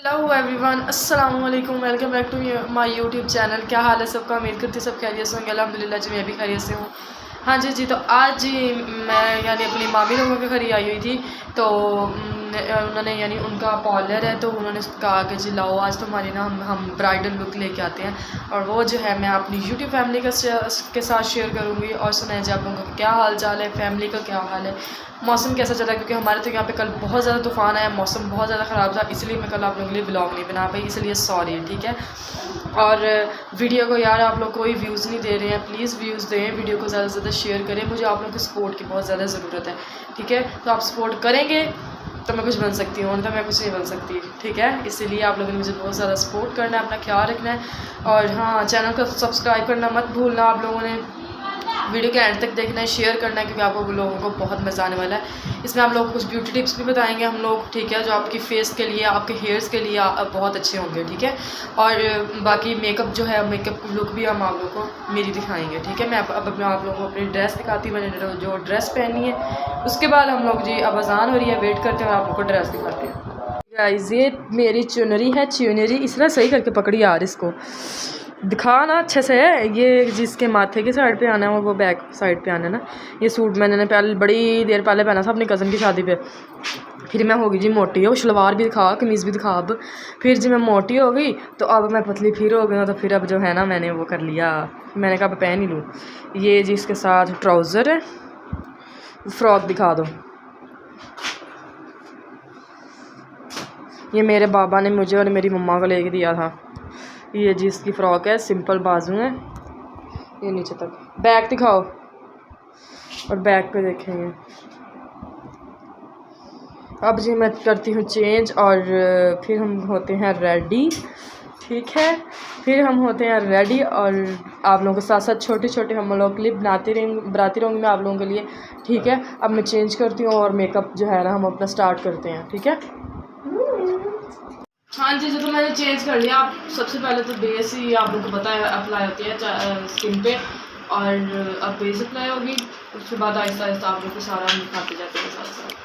Hello everyone, अस्सलाम वालेकुम। Welcome back to my YouTube channel. क्या हाल है सबका? उम्मीद करती सब खैरियत से होंगे। अल्हम्दुलिल्लाह जी, मैं भी खैरियत से हूँ। हाँ जी, तो आज जी मैं अपनी मामी लोगों के घर ही आई हुई थी। तो उन्होंने उनका पार्लर है, तो उन्होंने कहा कि जी लाओ आज तुम्हारी ना हम ब्राइडल लुक लेके आते हैं। और वो जो है मैं अपनी यूट्यूब फैमिली के साथ शेयर करूँगी। और सुनाए जी आप लोगों का क्या हाल चाल है, फैमिली का क्या हाल है, मौसम कैसा चल रहा है। क्योंकि हमारे तो यहाँ पे कल बहुत ज़्यादा तूफ़ान आया, मौसम बहुत ज़्यादा ख़राब था, इसलिए मैं कल आप लोगों के लिए ब्लॉग नहीं बना पाई, इसलिए सॉरी, ठीक है। और वीडियो को यार आप लोग कोई व्यूज़ नहीं दे रहे हैं, प्लीज़ व्यूज़ दें, वीडियो को ज़्यादा से ज़्यादा शेयर करें। मुझे आप लोगों की सपोर्ट की बहुत ज़्यादा ज़रूरत है, ठीक है। तो आप सपोर्ट करेंगे तो मैं कुछ बन सकती हूँ, तो मैं कुछ नहीं बन सकती, ठीक है। इसीलिए आप लोगों ने मुझे बहुत ज़्यादा सपोर्ट करना है, अपना ख्याल रखना है। और हाँ, चैनल को सब्सक्राइब करना मत भूलना। आप लोगों ने वीडियो के एंड तक देखना है, शेयर करना है, क्योंकि आपको लोगों को बहुत मज़ा आने वाला है। इसमें आप लोगों को कुछ ब्यूटी टिप्स भी बताएंगे हम लोग, ठीक है, जो आपकी फेस के लिए, आपके हेयर्स के लिए बहुत अच्छे होंगे, ठीक है। और बाकी मेकअप जो है, मेकअप लुक भी हम आप लोगों को मेरी दिखाएंगे, ठीक है। मैं अब आप लोगों को अपनी ड्रेस दिखाती हूँ, मैंने जो ड्रेस पहनी है। उसके बाद हम लोग जी अब अजान हो रही है, वेट करते हैं और आप लोग को ड्रेस दिखाते हैं। गाइस, ये मेरी चुनरी है, चुनरी इस तरह सही करके पकड़ी यार, इसको दिखा ना अच्छे से है। ये जिसके माथे की साइड पे आना है वो बैक साइड पे आना है ना। ये सूट मैंने पहले बड़ी देर पहले पहना था अपनी कज़न की शादी पे। फिर मैं हो गई जी मोटी, वो शलवार भी दिखा, कमीज़ भी दिखा। अब फिर जी मैं मोटी हो गई, तो अब मैं पतली फिर हो गई हूँ। तो फिर अब जो है ना, मैंने वो कर लिया, मैंने कहा पहन ही लूँ। ये जी इसके साथ ट्राउज़र है, फ्रॉक दिखा दो। ये मेरे बाबा ने मुझे और मेरी मम्मा को लेके दिया था। ये जी इसकी फ़्रॉक है, सिंपल बाजू है, ये नीचे तक। बैक दिखाओ, और बैक पे देखेंगे। अब जी मैं करती हूँ चेंज, और फिर हम होते हैं रेडी, ठीक है। फिर हम होते हैं रेडी, और आप लोगों के साथ साथ छोटे छोटे हम लोग क्लिप बनाती रहूँगी मैं आप लोगों के लिए, ठीक है। अब मैं चेंज करती हूँ, और मेकअप जो है ना हम अपना स्टार्ट करते हैं, ठीक है। हाँ जी, तो मैंने चेंज कर लिया। आप सबसे पहले तो बेस ही आप लोगों को पता है अप्लाई होती है स्किन पे, और अब बेस अप्लाई होगी। उसके बाद आहिस्ता आहिस्ता आप लोग को सारा हम दिखाते जाते हैं साथ साथ।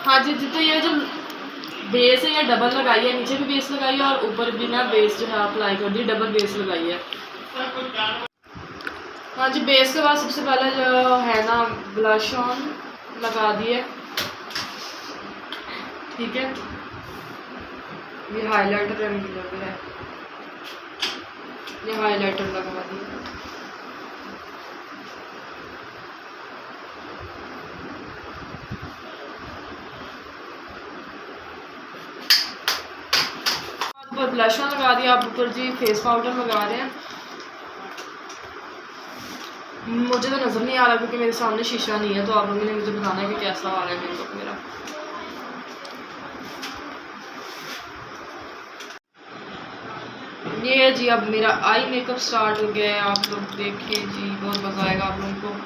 हाँ जी, तो ये जो बेस है ये डबल लगाई है, नीचे भी बेस लगाई है और ऊपर भी ना बेस जो है अप्लाई कर दी, डबल बेस लगाई है। हाँ जी, बेस के बाद सबसे पहले जो है ना ब्लश ऑन लगा दिए, ठीक है। ये हाइलाइटर है, ये हाइलाइटर लगा दिया। ऊपर ब्लश ऑन लगा दिया, आप ऊपर जी फेस पाउडर लगा रहे हैं। मुझे तो नज़र नहीं आ रहा क्योंकि मेरे सामने शीशा नहीं है, तो आप लोगों ने मुझे बताना है कि कैसा आ रहा है मेकअप मेरा। ये जी अब मेरा आई मेकअप स्टार्ट हो गया है, आप लोग देखिए जी, बहुत मज़ा आएगा आप लोगों को।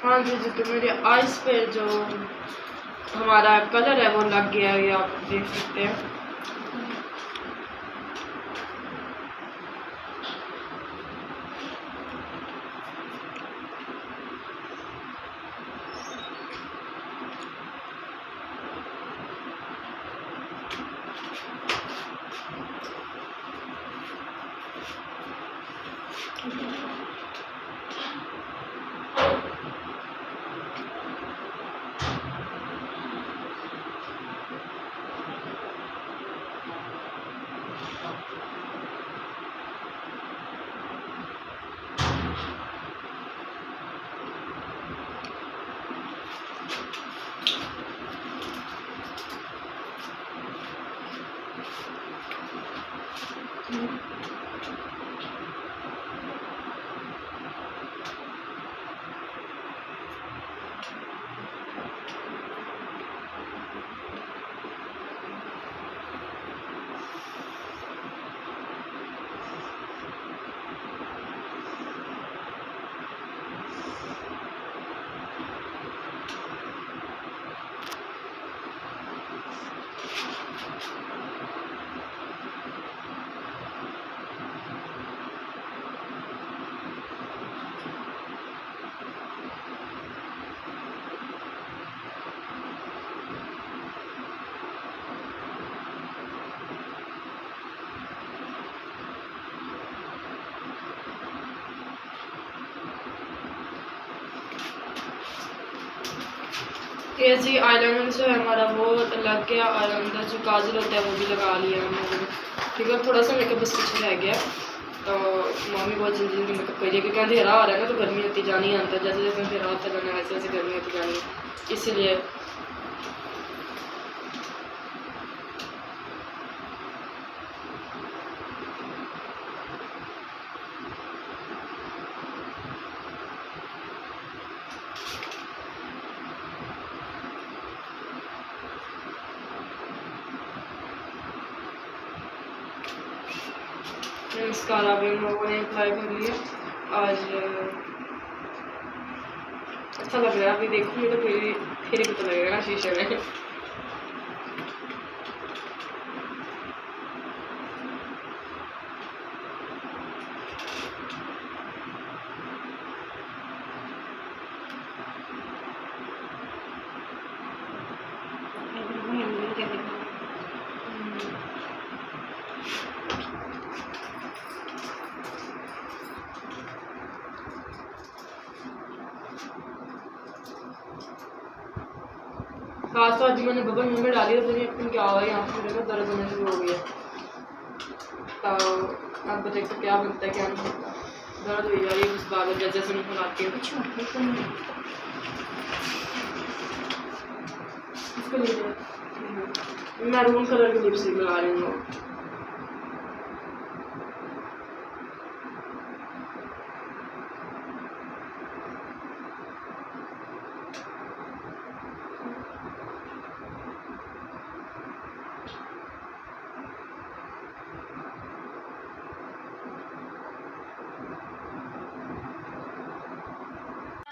हाँ जी जी, तो मेरे आइस पे जो हमारा कलर है वो लग गया है, ये आप देख सकते हैं। ये जी आईलाइनर जो है हमारा वो लग गया, और अंदर जो काजल होता है वो भी लगा लिया हमने। ठीक है, थोड़ा सा मेकअप बस कुछ रह गया, तो मम्मी बहुत जल्दी जल्दी मेकअप करिए क्योंकि अंधेरा हो रहा है ना, तो गर्मी होती जानी है अंदर, जैसे जैसे अंधेरा होता जाना है वैसे वैसे गर्मी होती जानी है, इसलिए। मस्कारा भी हम लोगों ने अप्लाई कर लिया आज। अच्छा लग रहा है, अभी देखूंगी तो फिर ही पता लगेगा ना शीशे में। खास तो आज मैंने बबल मुंह में डाली तो नहीं क्या हुआ, यहाँ पे मेरे को दर्द होने शुरू हो गया। तो अब देखते क्या बनता है क्या नहीं बनता, दर्द हो जा रही है उस बात जैसे जैसे मैं बनाती हूँ। इसको लीजिए, मैरून कलर की लिपस्टिक लगा रही हूँ।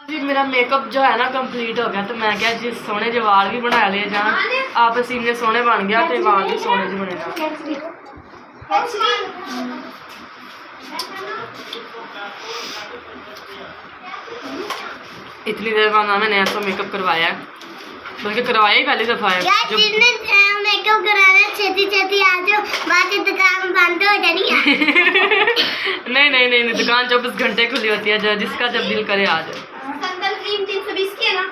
जी मेरा मेकअप जो है ना कंप्लीट हो गया, तो मैं क्या जी सोने जो वाल भी बना लिए जान, आप सीने सोने बन गया तो वाल भी सोने जो बने जान। इतनी देर बाद मैंने ऐसा मेकअप करवाया है, बल्कि करवाया ही पहली दफा है। मेकअप कराना छेती छेती आ जाओ, बाद में दुकान बंद हो जानी है। नहीं, दुकान 24 घंटे खुली होती है, जिसका जब दिल करे आ जाए। संदल क्रीम 320 की है ना।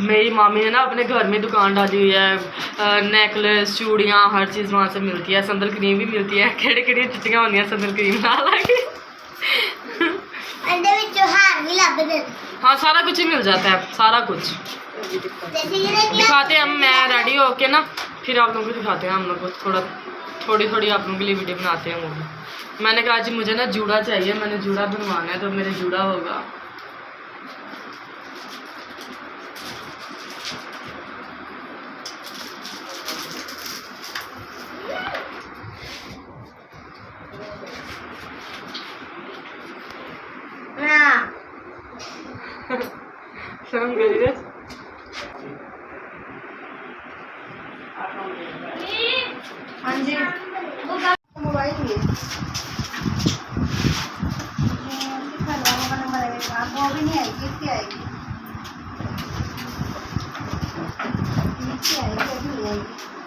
मेरी मामी ने ना अपने घर में दुकान डाली हुई है, नेकलेस चूड़ियाँ हर चीज़ वहाँ से मिलती है, संदल क्रीम भी मिलती है, केड़ी केड़ी चुट्टियाँ होंगी संदल क्रीम ना लगे। हाँ सारा कुछ ही मिल जाता है, सारा कुछ दिखाते हैं हम। मैं रेडी होके ना फिर आप लोगों को दिखाते हैं, हम लोग को थोड़ी आप लोगों के लिए वीडियो बनाते हैं वो भी। मैंने कहा जी मुझे ना जूड़ा चाहिए, मैंने जूड़ा बनवाना है, तो मेरे जूड़ा होगा। हाँ धीरज हाँ जी मोबाइल में वो भी नहीं आएगी, इसकी आएगी, इसकी आएगी, अभी नहीं आएगी।